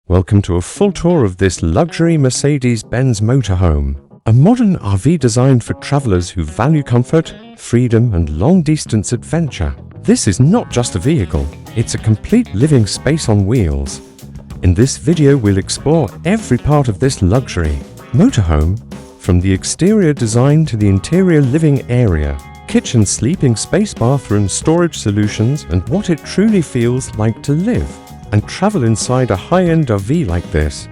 Welcome to a full tour of this luxury Mercedes Benz motorhome, a modern RV designed for travelers who value comfort, freedom, and long-distance adventure. This is not just a vehicle, it's a complete living space on wheels. In this video, we'll explore every part of this luxury motorhome, from the exterior design to the interior living area, kitchen, sleeping space, bathroom, storage solutions, and what it truly feels like to live and travel inside a high-end RV like this.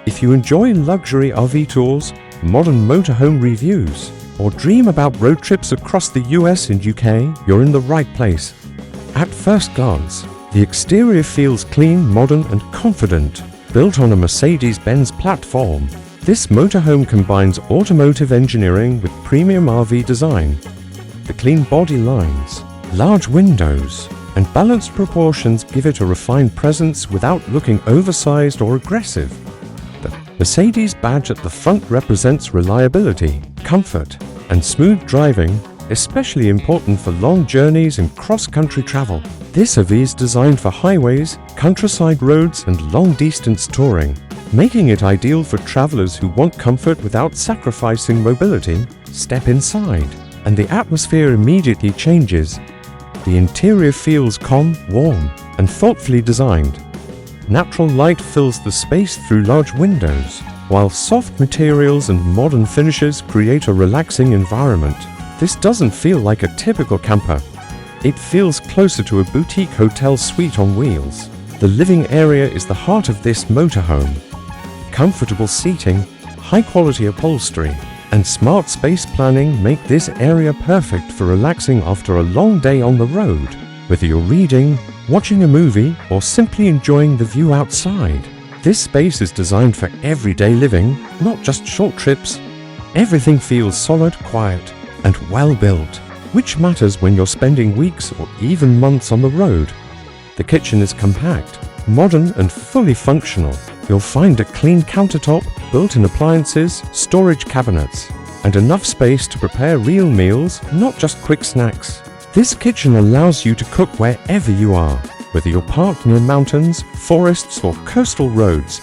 If you enjoy luxury RV tours, modern motorhome reviews, or dream about road trips across the US and UK, you're in the right place. At first glance, the exterior feels clean, modern, and confident. Built on a Mercedes Benz platform, this motorhome combines automotive engineering with premium RV design. The clean body lines, large windows, and balanced proportions give it a refined presence without looking oversized or aggressive. The Mercedes badge at the front represents reliability, comfort, and smooth driving, especially important for long journeys and cross-country travel. This RV is designed for highways, countryside roads, and long-distance touring, making it ideal for travelers who want comfort without sacrificing mobility. Step inside, and the atmosphere immediately changes. The interior feels calm, warm, and thoughtfully designed. Natural light fills the space through large windows, while soft materials and modern finishes create a relaxing environment. This doesn't feel like a typical camper. It feels closer to a boutique hotel suite on wheels. The living area is the heart of this motorhome. Comfortable seating, high-quality upholstery, and smart space planning make this area perfect for relaxing after a long day on the road. Whether you're reading, watching a movie, or simply enjoying the view outside, this space is designed for everyday living, not just short trips. Everything feels solid, quiet, and well built, which matters when you're spending weeks or even months on the road. The kitchen is compact, modern, and fully functional. You'll find a clean countertop, built-in appliances, storage cabinets, and enough space to prepare real meals, not just quick snacks. This kitchen allows you to cook wherever you are, whether you're parked near mountains, forests, or coastal roads.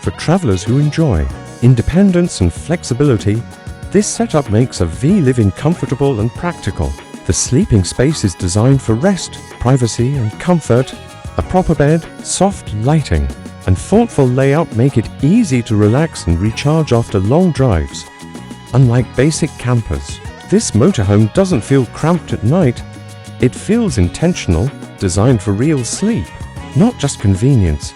For travelers who enjoy independence and flexibility, this setup makes RV living comfortable and practical. The sleeping space is designed for rest, privacy, and comfort. A proper bed, soft lighting, and thoughtful layout make it easy to relax and recharge after long drives. Unlike basic campers, this motorhome doesn't feel cramped at night. It feels intentional, designed for real sleep, not just convenience.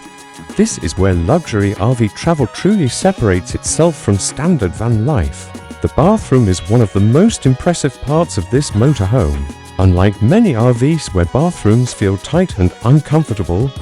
This is where luxury RV travel truly separates itself from standard van life. The bathroom is one of the most impressive parts of this motorhome. Unlike many RVs where bathrooms feel tight and uncomfortable,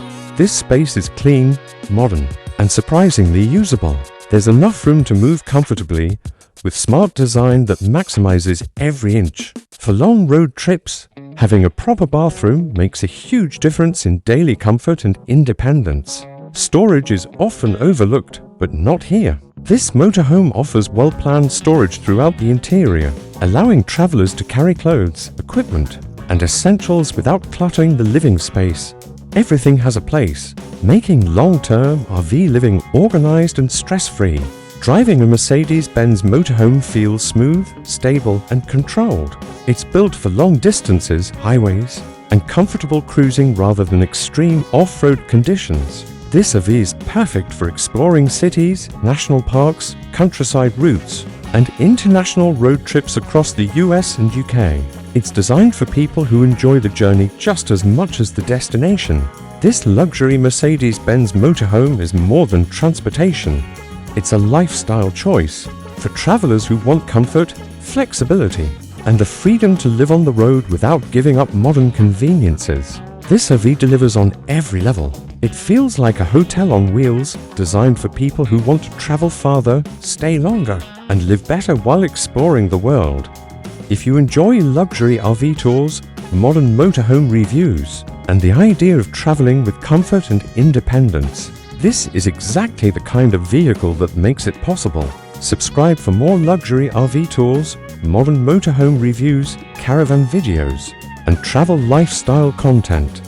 this space is clean, modern, and surprisingly usable. There's enough room to move comfortably, with smart design that maximizes every inch. For long road trips, having a proper bathroom makes a huge difference in daily comfort and independence. Storage is often overlooked, but not here. This motorhome offers well-planned storage throughout the interior, allowing travelers to carry clothes, equipment, and essentials without cluttering the living space. Everything has a place, making long-term RV living organized and stress-free. Driving a Mercedes Benz motorhome feels smooth, stable, and controlled. It's built for long distances, highways, and comfortable cruising rather than extreme off-road conditions. This RV is perfect for exploring cities, national parks, countryside routes, and international road trips across the US and UK. It's designed for people who enjoy the journey just as much as the destination. This luxury Mercedes Benz motorhome is more than transportation. It's a lifestyle choice for travelers who want comfort, flexibility, and the freedom to live on the road without giving up modern conveniences. This RV delivers on every level. It feels like a hotel on wheels, designed for people who want to travel farther, stay longer, and live better while exploring the world. If you enjoy luxury RV tours, modern motorhome reviews, and the idea of traveling with comfort and independence, this is exactly the kind of vehicle that makes it possible. Subscribe for more luxury RV tours, modern motorhome reviews, caravan videos, and travel lifestyle content.